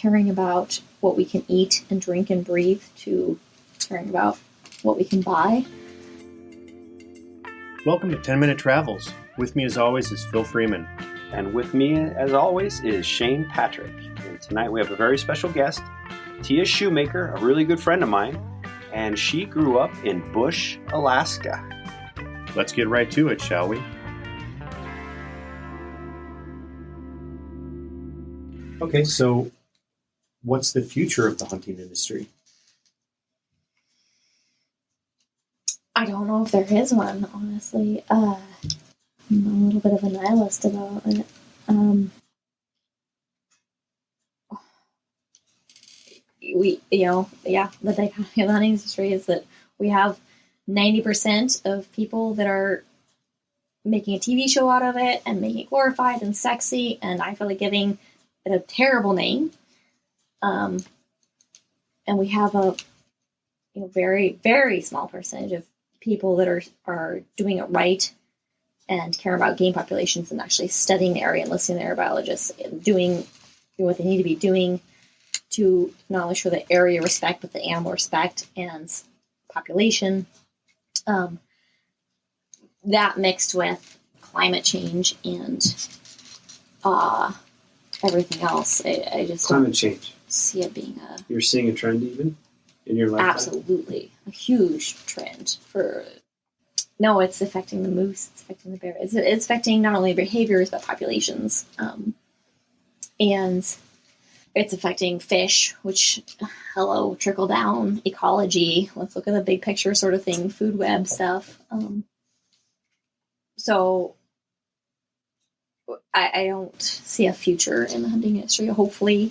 caring about what we can eat and drink and breathe to caring about what we can buy. Welcome to 10-Minute Travels. With me as always is Phil Freeman. And with me as always is Shane Patrick. And tonight we have a very special guest, Tia Shoemaker, a really good friend of mine. And she grew up in Bush, Alaska. Let's get right to it, shall we? Okay, so what's the future of the hunting industry? I don't know if there is one, honestly. I'm a little bit of a nihilist about it. The dichotomy of the hunting industry is that we have 90% of people that are making a TV show out of it and making it glorified and sexy, and I feel like giving it a terrible name. And we have a very, very small percentage of people that are doing it right and care about game populations and actually studying the area and listening to their biologists and doing what they need to be doing to not only show the area respect, but the animal respect and population. That mixed with climate change and everything else, I just climate change. See it being You're seeing a trend even in your lifetime? Absolutely. A huge trend No, it's affecting the moose, it's affecting the bear. It's affecting not only behaviors, but populations. And it's affecting fish, which, trickle down ecology. Let's look at the big picture sort of thing, food web stuff. So I don't see a future in the hunting industry, hopefully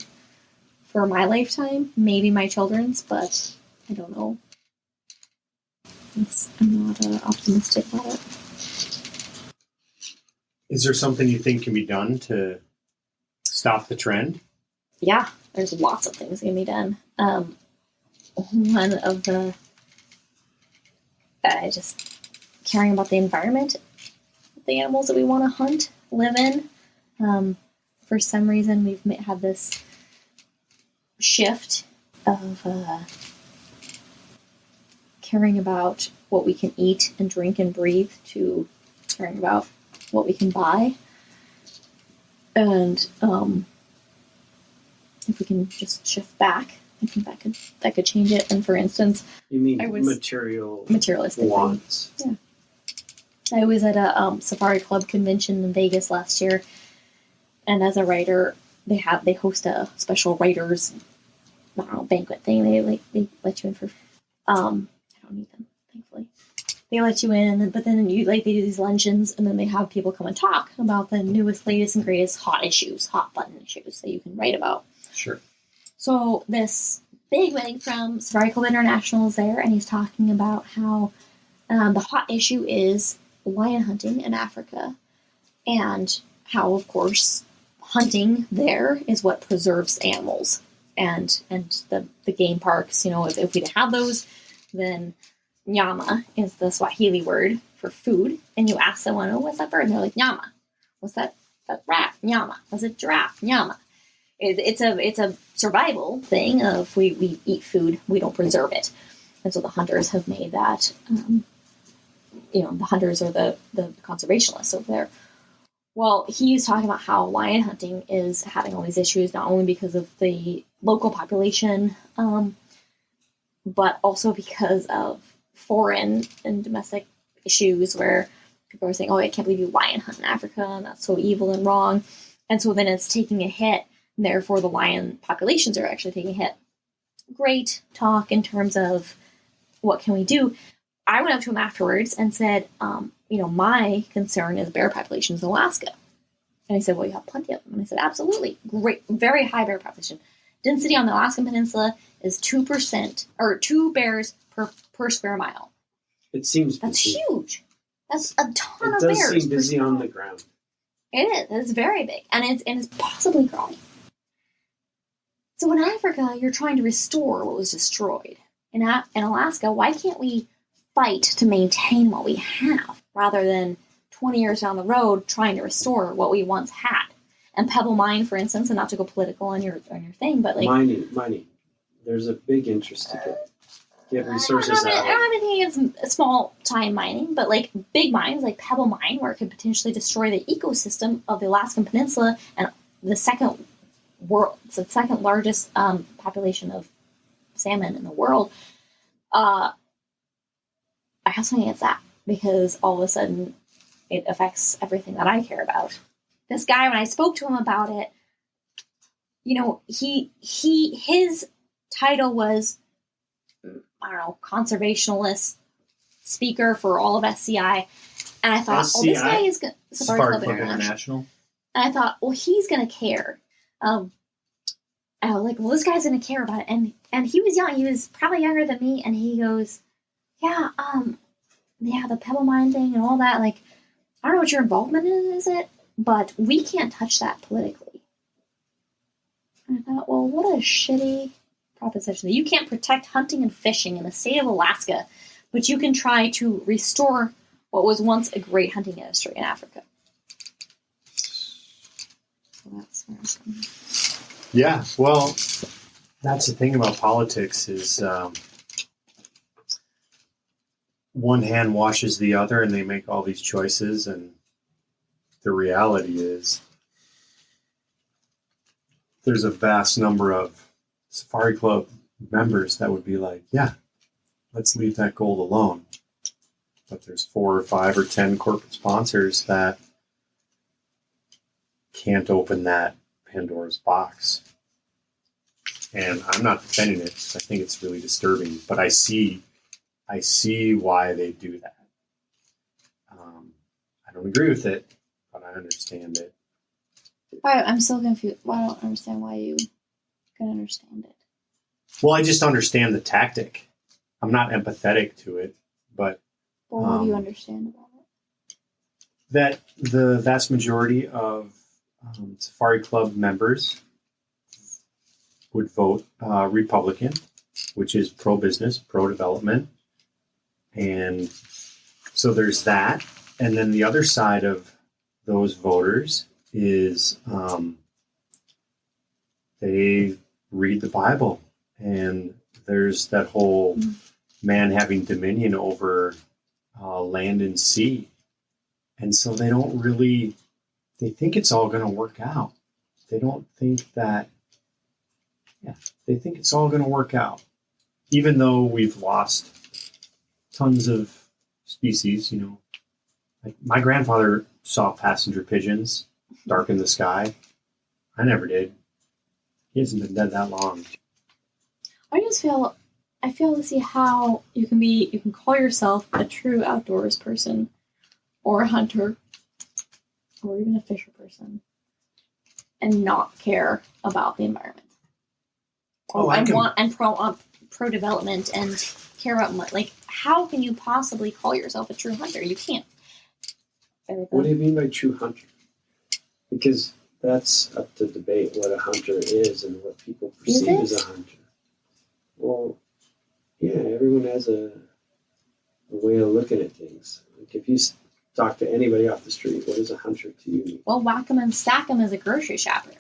for my lifetime, maybe my children's, but I don't know. I'm not optimistic about it. Is there something you think can be done to stop the trend? Yeah, there's lots of things that can be done. One of the just caring about the environment, the animals that we want to hunt, live in. For some reason, we've had this shift of caring about what we can eat and drink and breathe to caring about what we can buy. And if we can just shift back, I think that could change it. And for instance, you mean materialistic wants? Yeah. I was at a Safari Club convention in Vegas last year, and as a writer, they host a special writers banquet thing. They let you in for I don't need them, thankfully. They let you in, but then they do these luncheons, and then they have people come and talk about the newest, latest, and greatest hot button issues that you can write about. Sure. So this bigwig from Safari Club International is there, and he's talking about how the hot issue is lion hunting in Africa, and how, of course, hunting there is what preserves animals, and the game parks. If we didn't have those, then nyama is the Swahili word for food, and you ask someone, "Oh, what's that bird?" And they're like, "Nyama." What's that rat? Nyama. What's a giraffe? Nyama. It's a survival thing of we eat food, we don't preserve it, and so the hunters have made that. The hunters are the conservationists over there. Well, he's talking about how lion hunting is having all these issues, not only because of the local population, but also because of foreign and domestic issues where people are saying, "Oh, I can't believe you lion hunt in Africa, and that's so evil and wrong." And so then it's taking a hit, and therefore the lion populations are actually taking a hit. Great talk in terms of what can we do. I went up to him afterwards and said, my concern is bear populations in Alaska. And he said, "Well, you have plenty of them." And I said, "Absolutely. Great, very high bear population. Density on the Alaska Peninsula is 2%, or 2 bears per square mile." It seems that's busy. Huge. That's a ton of bears. It does seem busy on the ground. It is. It's very big, and it's possibly growing. So in Africa, you're trying to restore what was destroyed. In Alaska, why can't we fight to maintain what we have rather than 20 years down the road trying to restore what we once had? And Pebble Mine, for instance, and not to go political on your thing, but like mining. There's a big interest to get resources out. I don't have anything against small time mining, but like big mines, like Pebble Mine, where it could potentially destroy the ecosystem of the Alaskan Peninsula and the second largest population of salmon in the world. I have something against that because all of a sudden it affects everything that I care about. This guy, when I spoke to him about it, his title was, I don't know, conservationalist speaker for all of SCI. And I thought, SCI? This guy is Safari Club International. And I thought, he's going to care. And I was like, this guy's going to care about it. And he was young. He was probably younger than me. And he goes, yeah, the Pebble Mine thing and all that. Like, I don't know what your involvement is it, but we can't touch that politically. And I thought, well, what a shitty proposition. You can't protect hunting and fishing in the state of Alaska, but you can try to restore what was once a great hunting industry in Africa. So that's interesting. Yeah, well, that's the thing about politics is one hand washes the other, and they make all these choices, and the reality is there's a vast number of Safari Club members that would be like, yeah, let's leave that gold alone. But there's 4 or 5 or 10 corporate sponsors that can't open that Pandora's box. And I'm not defending it because I think it's really disturbing, but I see why they do that. I don't agree with it, but I understand it. I'm still confused. Well, I don't understand why you can understand it. Well, I just understand the tactic. I'm not empathetic to it, but what do you understand about it? That the vast majority of Safari Club members would vote Republican, which is pro-business, pro-development. And so there's that. And then the other side of those voters is they read the Bible. And there's that whole man having dominion over land and sea. And so they think it's all going to work out. They don't think that, they think it's all going to work out. Even though we've lost tons of species, like my grandfather saw passenger pigeons darken the sky. I never did. He hasn't been dead that long. I fail to see how you can call yourself a true outdoors person or a hunter or even a fisher person and not care about the environment. Pro development and care about how can you possibly call yourself a true hunter? You can't. What do you mean by true hunter? Because that's up to debate what a hunter is and what people perceive as a hunter. Well, yeah, everyone has a way of looking at things. Like if you talk to anybody off the street, what is a hunter to you? Well, whack 'em and stack 'em is a grocery shopper.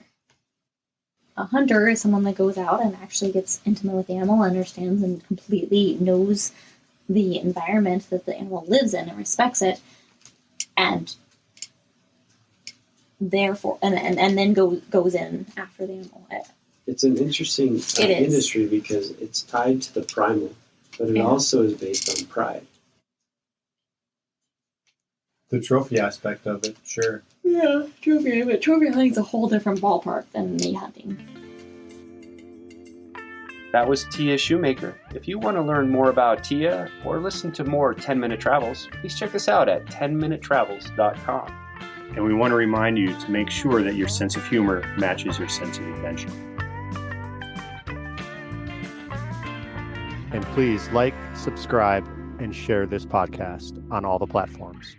A hunter is someone that goes out and actually gets intimate with the animal, understands and completely knows the environment that the animal lives in and respects it, and therefore, and then goes in after the animal. It's an interesting industry because it's tied to the primal, but it also is based on pride. The trophy aspect of it, sure. Yeah, trophy hunting's a whole different ballpark than meat hunting. That was Tia Shoemaker. If you want to learn more about Tia or listen to more 10-Minute Travels, please check us out at 10minutetravels.com. And we want to remind you to make sure that your sense of humor matches your sense of adventure. And please like, subscribe, and share this podcast on all the platforms.